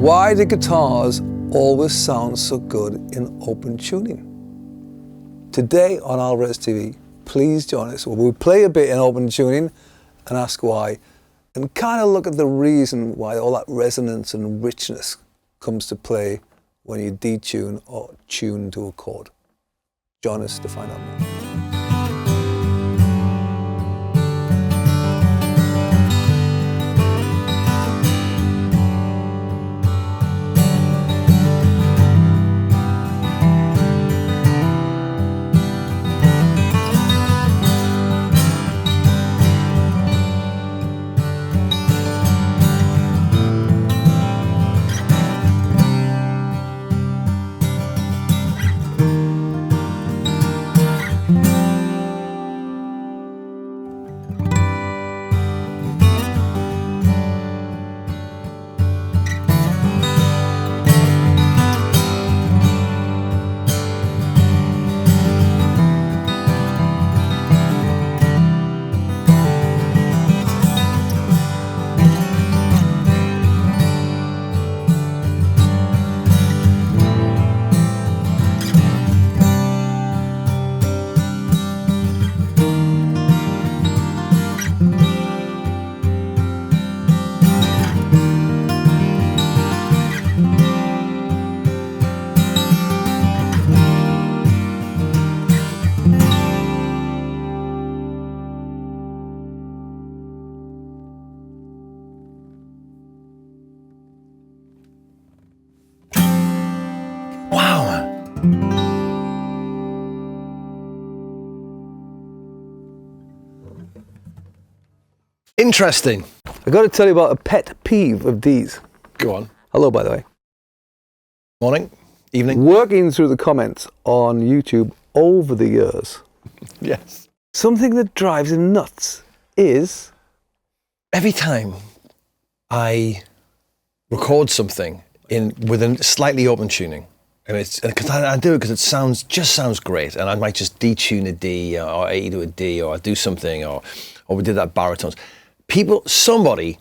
Why do guitars always sound so good in open tuning? Today on Alvarez TV, please join us where we play a bit in open tuning and ask why, and kind of look at the reason why all that resonance and richness comes to play when you detune or tune to a chord. Join us to find out more. Interesting. I got to tell you about a pet peeve of Dee's. Go on. Hello, by the way. Morning, evening. Working through the comments on YouTube over the years, Yes. something that drives him nuts is Every time I record something with a slightly open tuning, and it's because I do it because it just sounds great, and I might just detune a D or A to a D, or I do something, or we did that baritones. Somebody,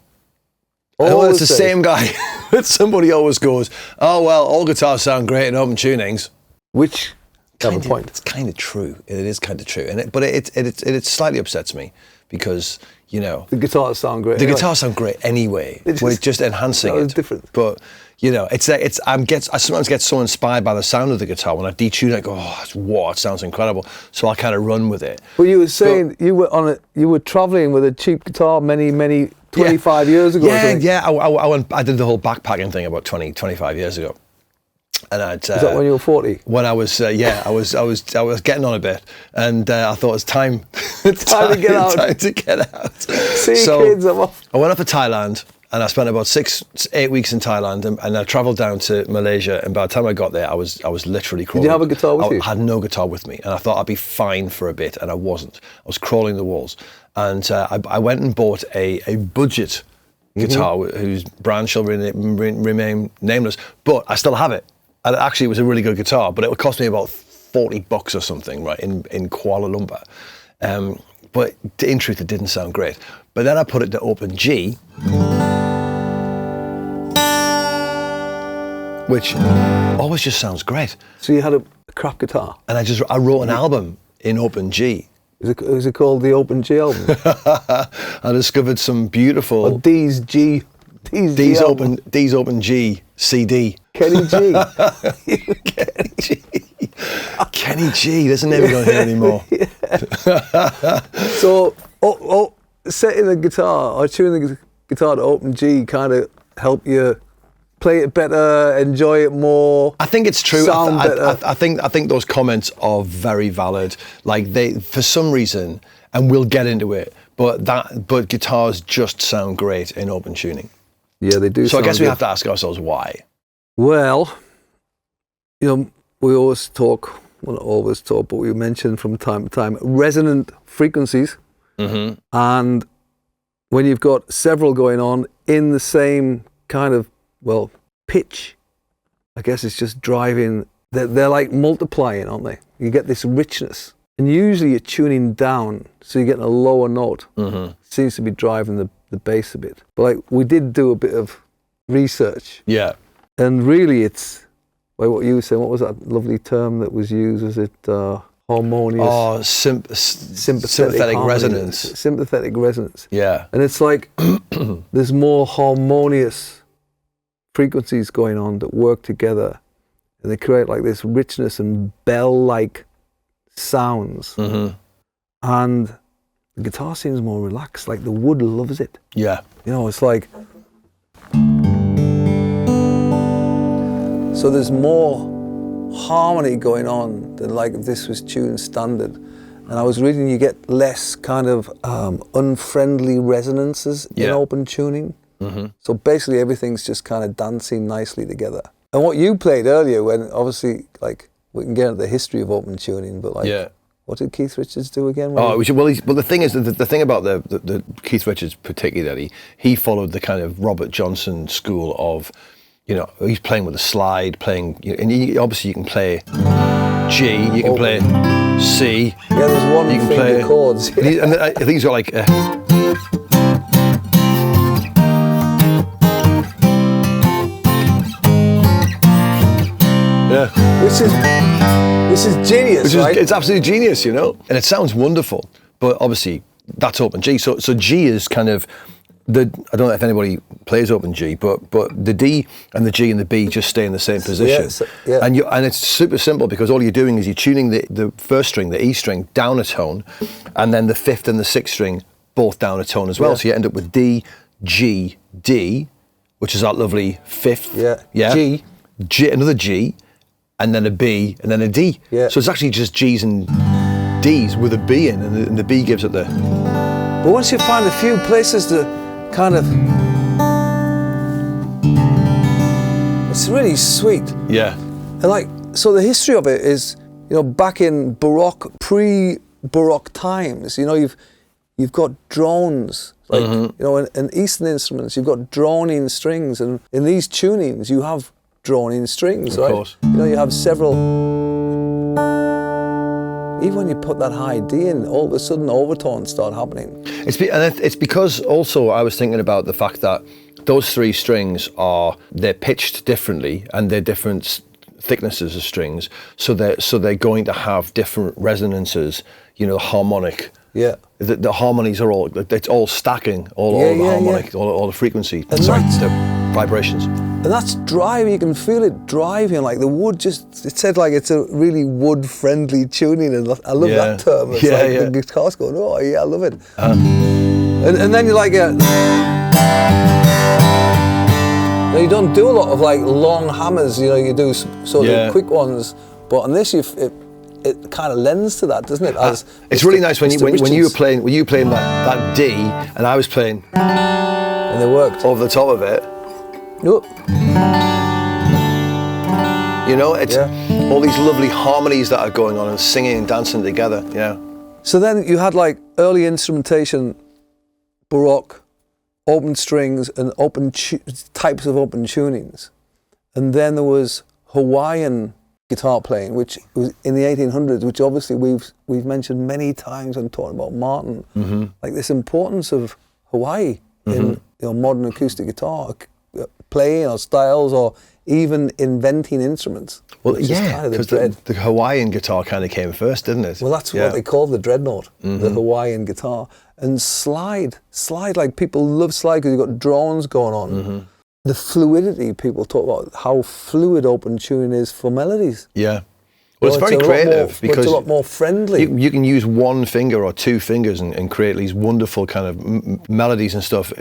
I know it's the same guy, but somebody always goes, "Oh well, all guitars sound great in open tunings," which have a point. It's kind of true. It is kind of true, but it slightly upsets me because, you know, The guitars sound great. the guitars sound great anyway. We're just enhancing it. Different. But you know, I sometimes get so inspired by the sound of the guitar when I detune. I go, "Oh, it sounds incredible." So I kind of run with it. Well, you were saying you were traveling with a cheap guitar many 25 years ago. Yeah. I did the whole backpacking thing about 25 years ago. And Was that when you were 40? When I was, I was getting on a bit, and I thought it's time to get out. Time to get out. See, kids, I'm off. I went up to Thailand, and I spent about 8 weeks in Thailand, and I travelled down to Malaysia. And by the time I got there, I was literally crawling. Did you have a guitar with you? I had no guitar with me, and I thought I'd be fine for a bit, and I wasn't. I was crawling the walls, and I went and bought a budget guitar whose brand shall remain nameless, but I still have it. And actually, it was a really good guitar, but it would cost me about $40 or something, right, in Kuala Lumpur. But in truth, it didn't sound great. But then I put it to Open G, which always just sounds great. So you had a crap guitar? And I wrote an album in Open G. Is it called the Open G album? I discovered some beautiful... Or D's Open G CD. Kenny G. Kenny G. Kenny G. There's a name we don't hear anymore. So, setting the guitar or tuning the guitar to Open G kind of help you play it better, enjoy it more. I think it's true. Sound better. I think those comments are very valid. Like for some reason, and we'll get into it, but guitars just sound great in open tuning. Yeah, they do. So I guess we have to ask ourselves why. Well, you know, we always talk, well, not always talk, but we mention from time to time resonant frequencies. Mm-hmm. And when you've got several going on in the same kind of, well, pitch, I guess it's just driving, they're like multiplying, aren't they? You get this richness. And usually you're tuning down, so you're getting a lower note. Mm-hmm. Seems to be driving the bass a bit. But like, we did do a bit of research. Yeah. And really, it's like what you were saying. What was that lovely term that was used? Was it harmonious? Oh, sympathetic resonance. Sympathetic resonance. Yeah. And it's like there's more harmonious frequencies going on that work together, and they create like this richness and bell-like sounds. Mm-hmm. And the guitar seems more relaxed. Like the wood loves it. Yeah. You know, it's like. So there's more harmony going on than like if this was tuned standard. And I was reading you get less kind of unfriendly resonances in open tuning. Mm-hmm. So basically everything's just kind of dancing nicely together. And what you played earlier, when obviously like we can get into the history of open tuning, but like what did Keith Richards do again? Well, the thing is, the thing about the Keith Richards particularly, he followed the kind of Robert Johnson school of, you know, he's playing with a slide, and obviously you can play G, you can play C. Yeah, there's one finger chords. And I think he's got like. Yeah. Which is genius, right? It's absolutely genius, you know, and it sounds wonderful. But obviously, that's Open G. So G is kind of I don't know if anybody plays Open G, but the D and the G and the B just stay in the same position. And it's super simple because all you're doing is you're tuning the first string, the E string, down a tone, and then the fifth and the sixth string both down a tone as well. So you end up with D, G, D, which is that lovely fifth. G, another G, and then a B, and then a D. So it's actually just G's and D's with a B in, and the B gives it the. But once you find a few places to kind of, it's really sweet. Yeah. And like, so the history of it is, you know, back in Baroque, pre-Baroque times, you know, you've got drones, like, you know, in Eastern instruments, you've got droning strings, and in these tunings, you have droning strings, right? Of course. You know, you have several. Even when you put that high D in, all of a sudden overtones start happening. It's because also I was thinking about the fact that those three strings they're pitched differently and they're different thicknesses of strings, so they're going to have different resonances. You know, harmonic. Yeah. The harmonies are it's all stacking, all the harmonic, all the frequency. And the vibrations. And that's driving, you can feel it driving, like the wood it said like it's a really wood-friendly tuning, and I love that term. It's the guitar's going, oh yeah, I love it. And then you're like, now you don't do a lot of like long hammers, you know, you do sort of quick ones, but on this it kind of lends to that, doesn't it? It's really nice when you were playing that D, and I was playing, and they worked over the top of it. Nope. You know, it's all these lovely harmonies that are going on and singing and dancing together. Yeah. So then you had like early instrumentation, Baroque, open strings, and types of open tunings, and then there was Hawaiian guitar playing, which was in the 1800s, which obviously we've mentioned many times when talking about Martin, like this importance of Hawaii in modern acoustic guitar playing, or styles, or even inventing instruments. Well, yeah, because the Hawaiian guitar kind of came first, didn't it? Well, that's what they call the dreadnought, the Hawaiian guitar. And slide, like people love slide because you've got drones going on. The fluidity, people talk about how fluid open tuning is for melodies. Yeah. Well, it's very creative because it's a lot more friendly. You can use one finger or two fingers and create these wonderful kind of melodies and stuff.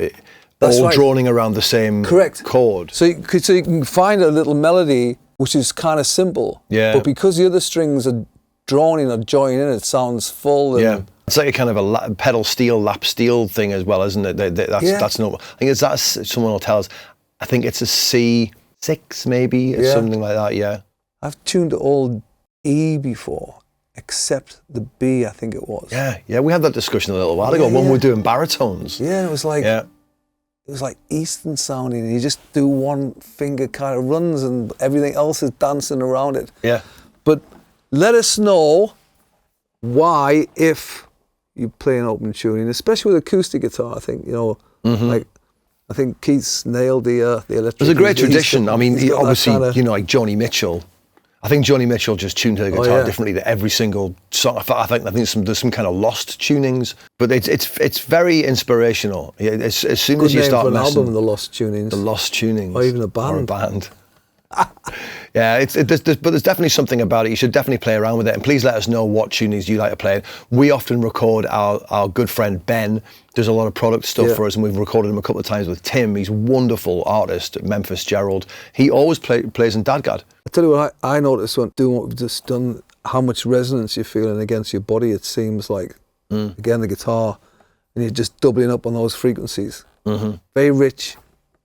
All droning around the same chord. So you can find a little melody which is kind of simple. Yeah. But because the other strings are droning or joining in, it sounds full. And it's like a kind of a pedal steel, lap steel thing as well, isn't it? That's normal. I think someone will tell us. I think it's a C6 maybe, or something like that. Yeah. I've tuned all E before, except the B. I think it was. Yeah. We had that discussion a little while ago when we were doing baritones. Yeah, it was like. Yeah. It was like Eastern sounding, and you just do one finger kind of runs and everything else is dancing around it. Yeah. But let us know why, if you play an open tuning, especially with acoustic guitar, I think, you know, like, I think Keith's nailed the electric. There's a great tradition. I mean, he's got that obviously, kinda- you know, like Joni Mitchell. I think Joni Mitchell just tuned her guitar yeah. differently to every single song. I think there's some kind of lost tunings, but it's very inspirational. As soon Good as you name start for an messing, album, the Lost Tunings. the lost tunings, Or even a band. or a band. Yeah, but there's definitely something about it. You should definitely play around with it, and please let us know what tunings you like to play. We often record our good friend Ben. Does a lot of product stuff for us, and we've recorded him a couple of times with Tim. He's a wonderful artist at Memphis, Gerald. He always plays in DADGAD. I tell you what, I noticed when doing what we've just done, how much resonance you're feeling against your body. It seems like, again, the guitar, and you're just doubling up on those frequencies. Very rich,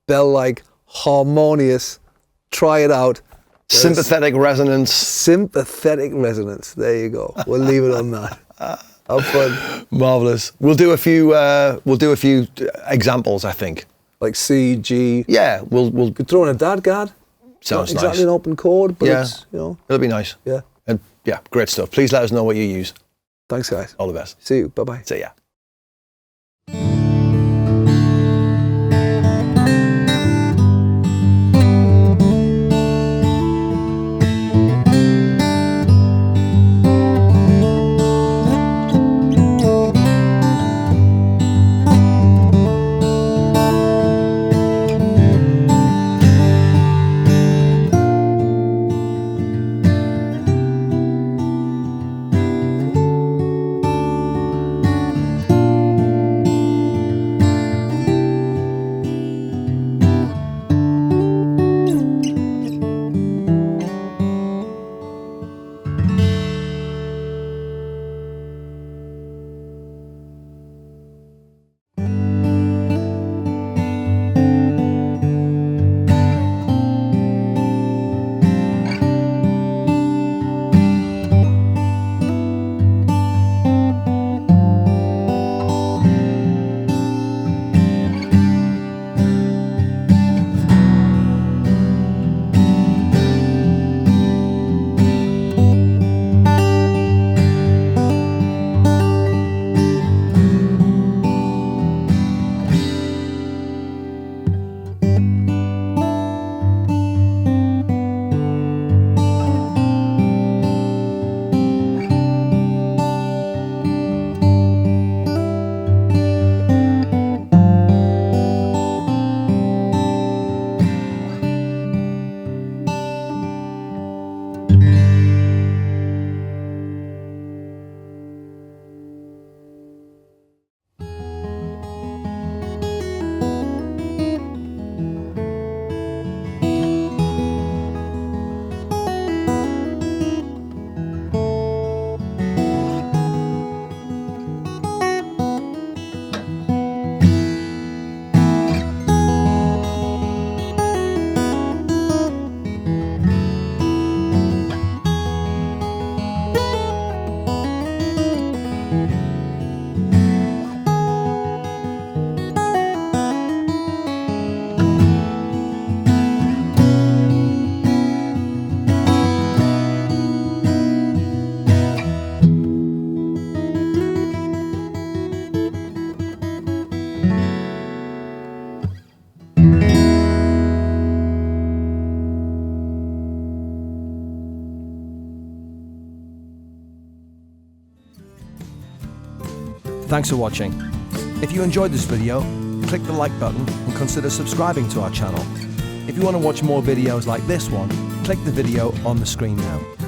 bell-like, harmonious. Try it out. Sympathetic resonance. Sympathetic resonance. There you go. We'll leave it on that. Have fun. Marvelous. We'll do a few examples, I think. Like C, G. Yeah, we'll Could throw in a DADGAD. sounds Not exactly nice. an open chord, but Yeah. it's, you know. It'll be nice. Yeah. And yeah, great stuff. Please let us know what you use. Thanks, guys. All the best. See you. Bye-bye. See ya. Thanks for watching. If you enjoyed this video, click the like button and consider subscribing to our channel. If you want to watch more videos like this one, click the video on the screen now.